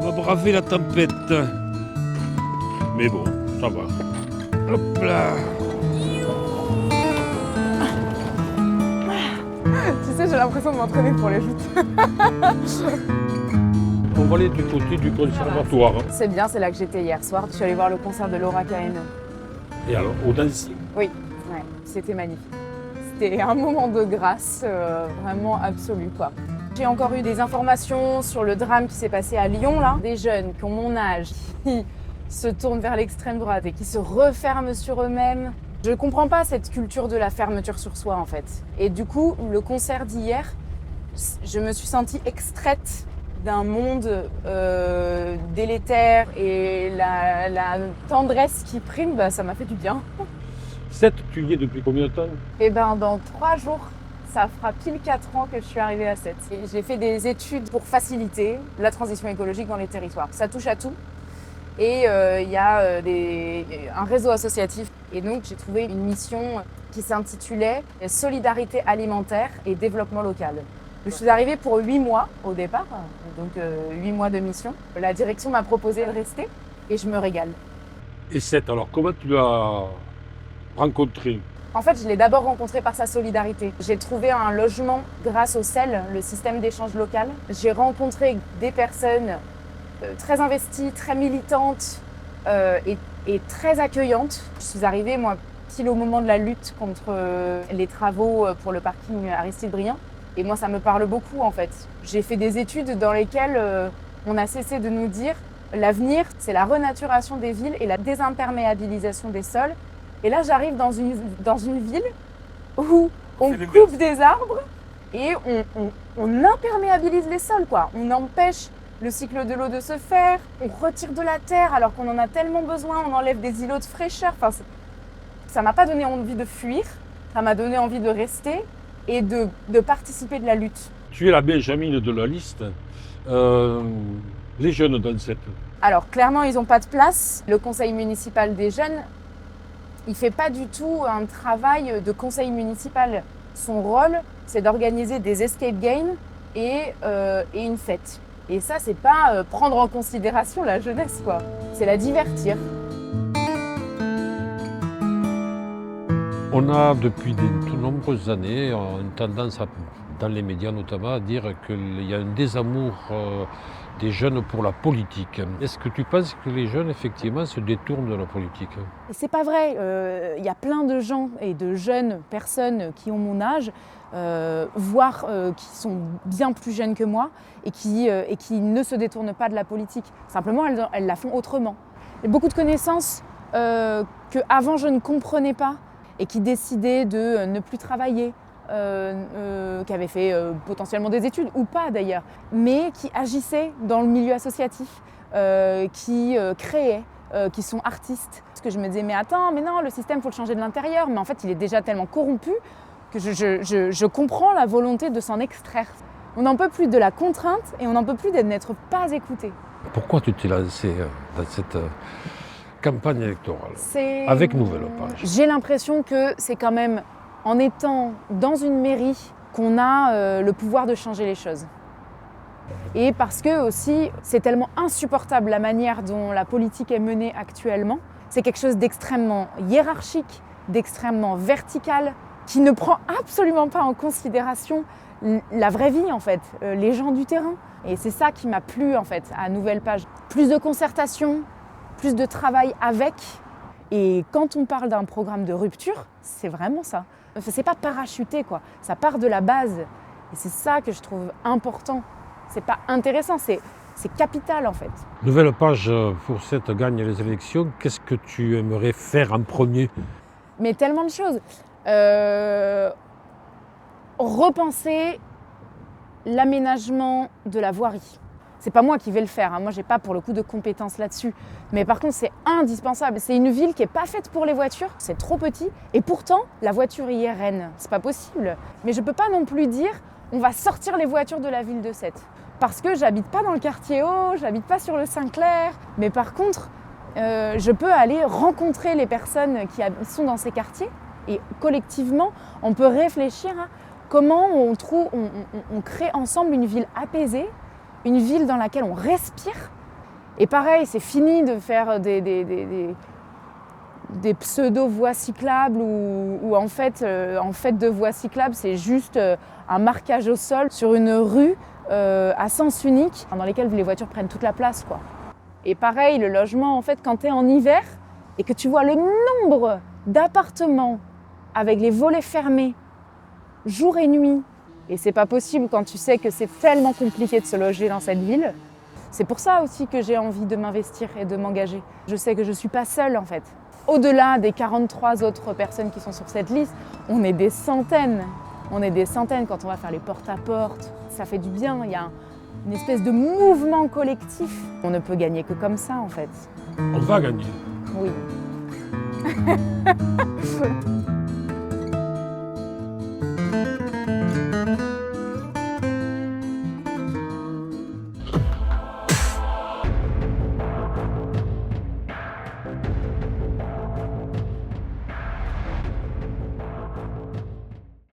On va braver la tempête. Mais bon, ça va. Hop là. Tu sais, j'ai l'impression de m'entraîner pour les joutes. On va aller du côté du conservatoire. C'est bien, c'est là que j'étais hier soir. Je suis allée voir le concert de Laura Kaeno. Et alors, au Dancy. Oui, ouais, c'était magnifique. C'était un moment de grâce vraiment absolu, quoi. J'ai encore eu des informations sur le drame qui s'est passé à Lyon, là. Des jeunes qui ont mon âge, qui se tournent vers l'extrême droite et qui se referment sur eux-mêmes. Je ne comprends pas cette culture de la fermeture sur soi, en fait. Et du coup, le concert d'hier, je me suis sentie extraite d'un monde délétère et la tendresse qui prime, bah, ça m'a fait du bien. 7, tu y es depuis combien de temps? Et ben dans 3 jours, ça fera pile 4 ans que je suis arrivée à 7. J'ai fait des études pour faciliter la transition écologique dans les territoires. Ça touche à tout. Et il y a un réseau associatif. Et donc j'ai trouvé une mission qui s'intitulait « Solidarité alimentaire et développement local ». Je suis arrivée pour 8 mois au départ, donc 8 mois de mission. La direction m'a proposé de rester et je me régale. Et 7, alors comment tu l'as rencontré? En fait, je l'ai d'abord rencontré par sa solidarité. J'ai trouvé un logement grâce au CEL, le système d'échange local. J'ai rencontré des personnes très investies, très militantes et très accueillantes. Je suis arrivée, moi, pile au moment de la lutte contre les travaux pour le parking Aristide Briand. Et moi, ça me parle beaucoup, en fait. J'ai fait des études dans lesquelles on a cessé de nous dire l'avenir, c'est la renaturation des villes et la désimperméabilisation des sols. Et là, j'arrive dans une ville où on coupe des arbres et on imperméabilise les sols, quoi. On empêche le cycle de l'eau de se faire, on retire de la terre alors qu'on en a tellement besoin, on enlève des îlots de fraîcheur. Enfin, ça m'a pas donné envie de fuir, ça m'a donné envie de rester et de participer de la lutte. Tu es la Benjamine de la liste. Les jeunes dans cette. Alors, clairement, ils n'ont pas de place. Le conseil municipal des jeunes, il ne fait pas du tout un travail de conseil municipal. Son rôle, c'est d'organiser des escape games et une fête. Et ça, c'est pas prendre en considération la jeunesse, quoi. C'est la divertir. On a depuis de tout nombreuses années une tendance, dans les médias notamment, à dire qu'il y a un désamour des jeunes pour la politique. Est-ce que tu penses que les jeunes, effectivement, se détournent de la politique? Et c'est pas vrai. Y a plein de gens et de jeunes personnes qui ont mon âge, voire qui sont bien plus jeunes que moi et qui ne se détournent pas de la politique. Simplement, elles la font autrement. Il y a beaucoup de connaissances qu'avant je ne comprenais pas et qui décidaient de ne plus travailler, qui avaient fait potentiellement des études, ou pas d'ailleurs, mais qui agissaient dans le milieu associatif, qui créaient, qui sont artistes. Parce que je me disais, mais attends, mais non, le système, il faut le changer de l'intérieur. Mais en fait, il est déjà tellement corrompu que je comprends la volonté de s'en extraire. On n'en peut plus de la contrainte et on n'en peut plus d'être pas écouté. Pourquoi tu t'es lancé dans cette campagne électorale avec Nouvelle Page? J'ai l'impression que c'est quand même en étant dans une mairie qu'on a le pouvoir de changer les choses. Et parce que aussi, c'est tellement insupportable la manière dont la politique est menée actuellement. C'est quelque chose d'extrêmement hiérarchique, d'extrêmement vertical, qui ne prend absolument pas en considération la vraie vie, en fait, les gens du terrain. Et c'est ça qui m'a plu, en fait, à Nouvelle Page. Plus de concertation, plus de travail avec. Et quand on parle d'un programme de rupture, c'est vraiment ça. C'est pas parachuté, quoi. Ça part de la base. Et c'est ça que je trouve important. C'est pas intéressant, c'est capital, en fait. Nouvelle Page, pour cette gagne les élections, qu'est-ce que tu aimerais faire en premier? Mais tellement de choses. Repenser l'aménagement de la voirie. C'est pas moi qui vais le faire, hein. Moi j'ai pas pour le coup de compétences là-dessus. Mais par contre c'est indispensable. C'est une ville qui est pas faite pour les voitures, c'est trop petit. Et pourtant la voiture y est reine, c'est pas possible. Mais je peux pas non plus dire on va sortir les voitures de la ville de Sète. Parce que j'habite pas dans le quartier haut, j'habite pas sur le Saint-Clair. Mais par contre, je peux aller rencontrer les personnes qui sont dans ces quartiers. Et collectivement, on peut réfléchir à comment on crée ensemble une ville apaisée, une ville dans laquelle on respire Et pareil, c'est fini de faire des pseudo-voies cyclables où en fait de voies cyclables, c'est juste un marquage au sol sur une rue à sens unique dans lesquelles les voitures prennent toute la place, quoi. Et pareil, le logement, en fait, quand tu es en hiver et que tu vois le nombre d'appartements avec les volets fermés jour et nuit, et c'est pas possible quand tu sais que c'est tellement compliqué de se loger dans cette ville. C'est pour ça aussi que j'ai envie de m'investir et de m'engager. Je sais que je suis pas seule, en fait. Au-delà des 43 autres personnes qui sont sur cette liste, on est des centaines. On est des centaines quand on va faire les porte-à-porte. Ça fait du bien, il y a une espèce de mouvement collectif. On ne peut gagner que comme ça, en fait. On va gagner. Oui.